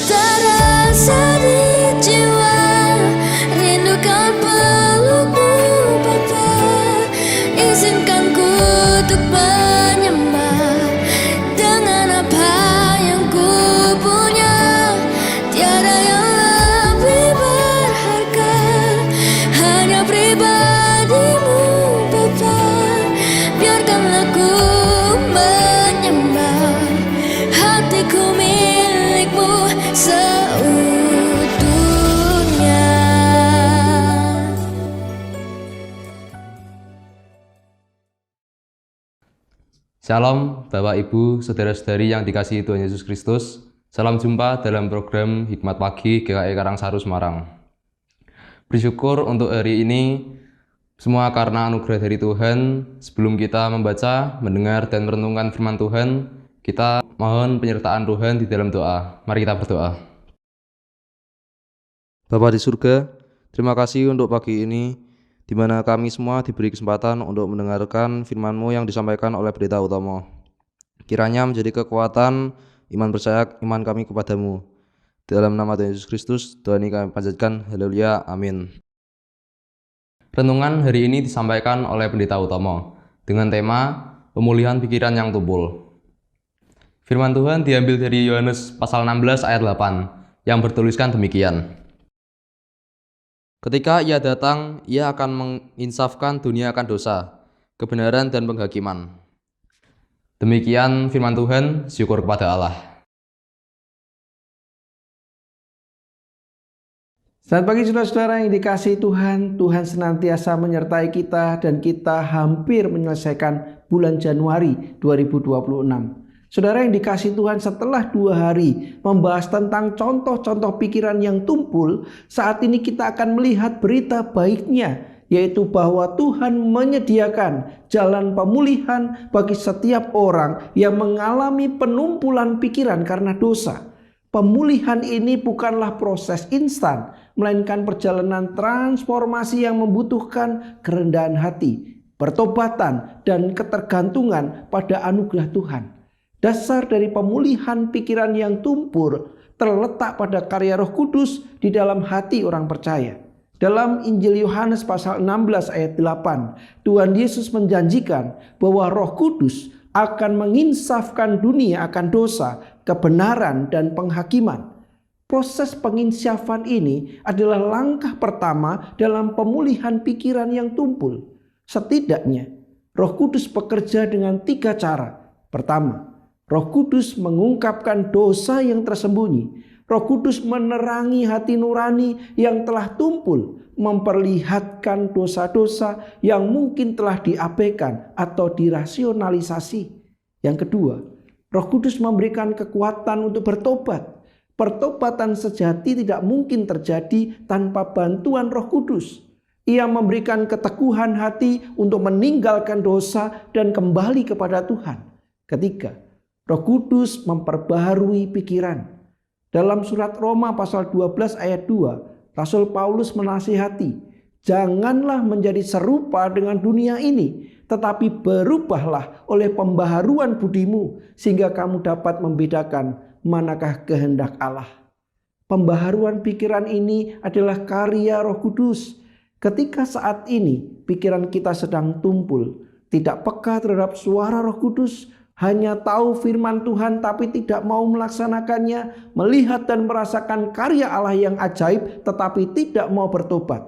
terasa di jiwa, rindukan pelukmu Bapa. Izinkan ku untuk menyembah dengan apa yang ku punya. Tiada yang lebih berharga, hanya pribadimu Bapa. Biarkanlah ku menyembah, hatiku milikmu seutuhnya. Shalom Bapak Ibu, Saudara-saudari yang dikasihi Tuhan Yesus Kristus. Salam jumpa dalam program Hikmat Pagi GKI Karangsaru Semarang. Bersyukur untuk hari ini semua karena anugerah dari Tuhan. Sebelum kita membaca, mendengar, dan merenungkan firman Tuhan, kita mohon penyertaan Tuhan di dalam doa. Mari kita berdoa. Bapa di surga, terima kasih untuk pagi ini, di mana kami semua diberi kesempatan untuk mendengarkan firman-Mu yang disampaikan oleh Pendeta Utomo. Kiranya menjadi kekuatan iman percaya iman kami kepadamu. Dalam nama Tuhan Yesus Kristus, doa ini kami panjatkan. Haleluya, amin. Renungan hari ini disampaikan oleh Pendeta Utomo dengan tema pemulihan pikiran yang tumpul. Firman Tuhan diambil dari Yohanes pasal 16 ayat 8 yang bertuliskan demikian. Ketika ia datang, ia akan menginsafkan dunia akan dosa, kebenaran dan penghakiman. Demikian firman Tuhan, syukur kepada Allah. Selamat pagi saudara-saudara yang dikasihi Tuhan. Tuhan senantiasa menyertai kita dan kita hampir menyelesaikan bulan Januari 2026. Saudara yang dikasihi Tuhan, setelah 2 hari membahas tentang contoh-contoh pikiran yang tumpul, saat ini kita akan melihat berita baiknya, yaitu bahwa Tuhan menyediakan jalan pemulihan bagi setiap orang yang mengalami penumpulan pikiran karena dosa. Pemulihan ini bukanlah proses instan, melainkan perjalanan transformasi yang membutuhkan kerendahan hati, pertobatan, dan ketergantungan pada anugerah Tuhan. Dasar dari pemulihan pikiran yang tumpul terletak pada karya Roh Kudus di dalam hati orang percaya. Dalam Injil Yohanes pasal 16 ayat 8, Tuhan Yesus menjanjikan bahwa Roh Kudus akan menginsafkan dunia akan dosa, kebenaran, dan penghakiman. Proses penginsafan ini adalah langkah pertama dalam pemulihan pikiran yang tumpul. Setidaknya, Roh Kudus bekerja dengan 3 cara. Pertama, Roh Kudus mengungkapkan dosa yang tersembunyi. Roh Kudus menerangi hati nurani yang telah tumpul, memperlihatkan dosa-dosa yang mungkin telah diabaikan atau dirasionalisasi. Yang kedua, Roh Kudus memberikan kekuatan untuk bertobat. Pertobatan sejati tidak mungkin terjadi tanpa bantuan Roh Kudus. Ia memberikan keteguhan hati untuk meninggalkan dosa dan kembali kepada Tuhan. Ketiga, Roh Kudus memperbaharui pikiran. Dalam surat Roma pasal 12 ayat 2, Rasul Paulus menasihati, janganlah menjadi serupa dengan dunia ini, tetapi berubahlah oleh pembaharuan budimu, sehingga kamu dapat membedakan manakah kehendak Allah. Pembaharuan pikiran ini adalah karya Roh Kudus. Ketika saat ini pikiran kita sedang tumpul, tidak peka terhadap suara Roh Kudus, hanya tahu firman Tuhan tapi tidak mau melaksanakannya, melihat dan merasakan karya Allah yang ajaib tetapi tidak mau bertobat,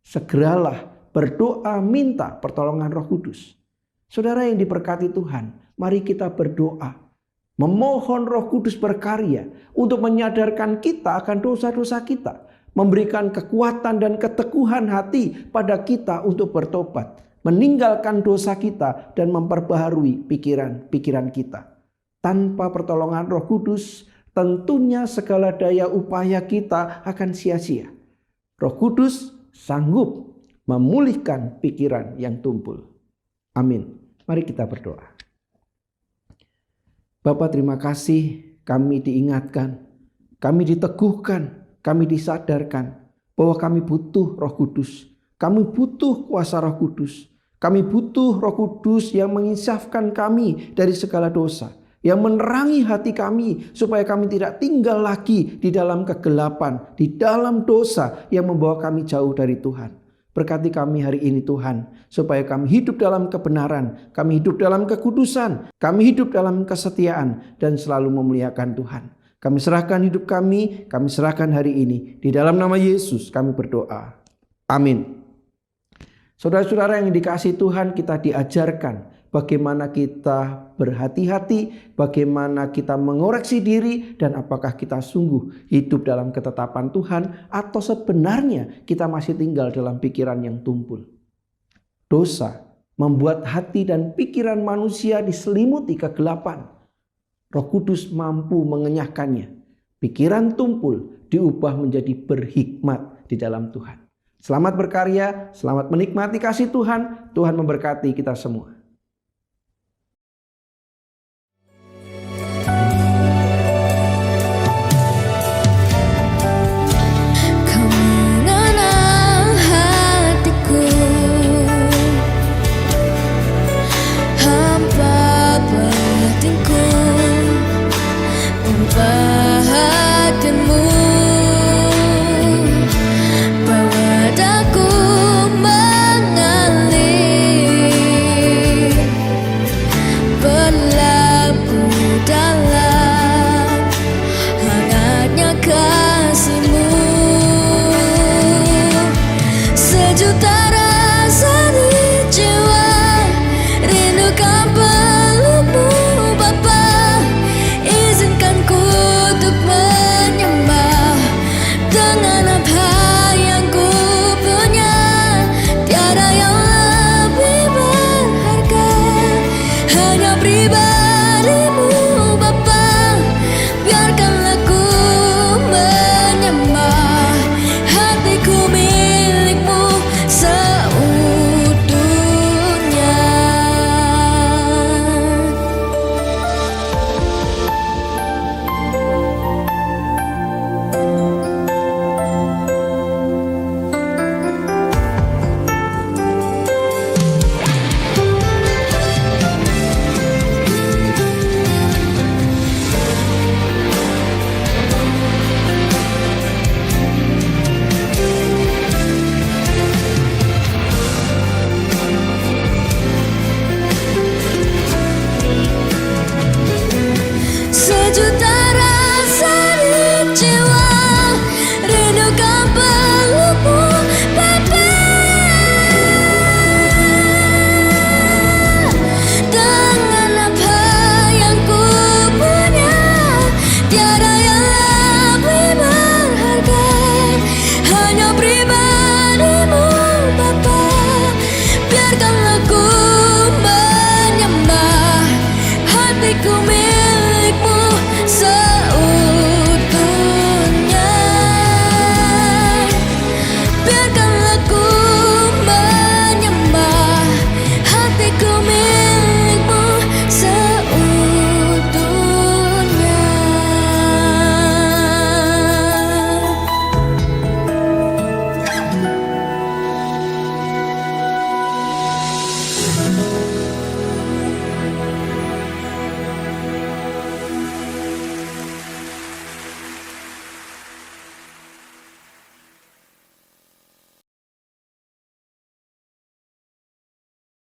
segeralah berdoa minta pertolongan Roh Kudus. Saudara yang diberkati Tuhan, mari kita berdoa, memohon Roh Kudus berkarya untuk menyadarkan kita akan dosa-dosa kita, memberikan kekuatan dan keteguhan hati pada kita untuk bertobat, meninggalkan dosa kita dan memperbaharui pikiran-pikiran kita. Tanpa pertolongan Roh Kudus, tentunya segala daya upaya kita akan sia-sia. Roh Kudus sanggup memulihkan pikiran yang tumpul. Amin. Mari kita berdoa. Bapa, terima kasih kami diingatkan, kami diteguhkan, kami disadarkan bahwa kami butuh Roh Kudus. Kami butuh kuasa Roh Kudus. Kami butuh Roh Kudus yang menginsafkan kami dari segala dosa. yang menerangi hati kami supaya kami tidak tinggal lagi di dalam kegelapan, di dalam dosa yang membawa kami jauh dari Tuhan. Berkati kami hari ini Tuhan, supaya kami hidup dalam kebenaran, kami hidup dalam kekudusan, kami hidup dalam kesetiaan dan selalu memuliakan Tuhan. Kami serahkan hidup kami serahkan hari ini. Di dalam nama Yesus kami berdoa. Amin. Saudara-saudara yang dikasihi Tuhan, kita diajarkan bagaimana kita berhati-hati, bagaimana kita mengoreksi diri, dan apakah kita sungguh hidup dalam ketetapan Tuhan atau sebenarnya kita masih tinggal dalam pikiran yang tumpul. Dosa membuat hati dan pikiran manusia diselimuti kegelapan. Roh Kudus mampu mengenyahkannya. Pikiran tumpul diubah menjadi berhikmat di dalam Tuhan. Selamat berkarya, selamat menikmati kasih Tuhan. Tuhan memberkati kita semua.